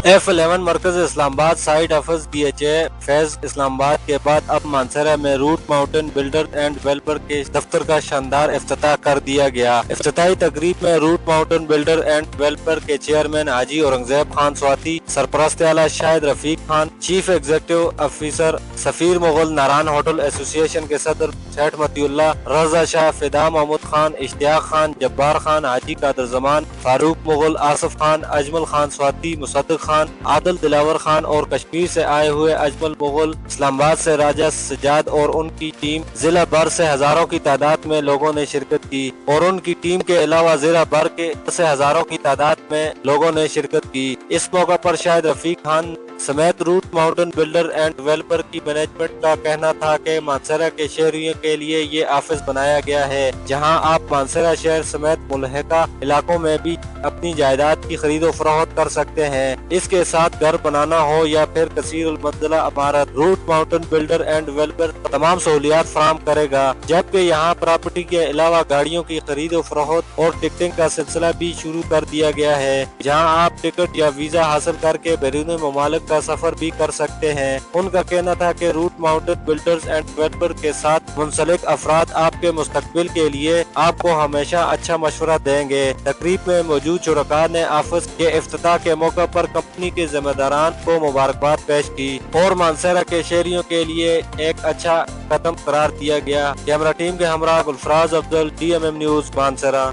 F11 मरकज Islamabad side office BHA Faiz Islamabad के बाद अब मानसरा में root mountain builder and developer के दफ्तर का शानदार इफ्तिताह कर दिया गया। इफ्तिताही तकरीब में root mountain builder and developer के चेयरमैन हाजी औरंगजेब खान स्वाति, सरपरस्त आला Shahid Rafiq Khan, chief executive officer Safir Mughal, Narayan hotel association के सदर सेठ मतीउल्लाह, रजा शाह, फिदा महमूद खान, इश्तियाक खान, जब्बार खान, हाजी कादर जमान, फारूक मुगल, आसिफ खान, अजमल खान स्वाति, मुसद्दिक खान, आदिल दिलावर खान और कश्मीर से आए हुए अजमल मुगल, इस्लामाबाद से राजा सजाद और उनकी टीम, जिला भर से हजारों की तादाद में लोगों ने शिरकत की और उनकी टीम के अलावा जिला भर के से हजारों की तादाद में लोगों ने शिरकत की। इस मौका पर शाहिद रफीक खान समेत Root mountain builder and Developer की मैनेजमेंट का कहना था कि मानसरा के शहरियों के लिए ये ऑफिस बनाया गया है जहां आप मानसरा शहर समेत मुल्हिका इलाकों में भी अपनी जायदाद की खरीदो फरोख्त कर सकते हैं। इसके साथ घर बनाना हो या फिर कसीर मंजिला इमारत, Root mountain builder and Developer तमाम सहूलियात फराहम करेगा। जबकि यहाँ प्रॉपर्टी के अलावा गाड़ियों की खरीदो फरोख्त और टिकटिंग का सिलसिला भी शुरू कर दिया गया है जहाँ आप टिकट या वीजा हासिल करके बैरून मुमालिक का सफर भी कर सकते हैं। उनका कहना था कि root mountain builders and developer के साथ मुंसलिक अफराद आपके मुस्तकबिल के लिए आपको हमेशा अच्छा मशवरा देंगे। तकरीब में मौजूद शुरका ने ऑफिस के इफ्तिताह के मौका पर कंपनी के जिम्मेदारान को मुबारकबाद पेश की और मानसरा के शहरियों के लिए एक अच्छा कदम करार दिया गया। कैमरा टीम के हमरा गुलफराज अफजल, DMM न्यूज, मानसरा।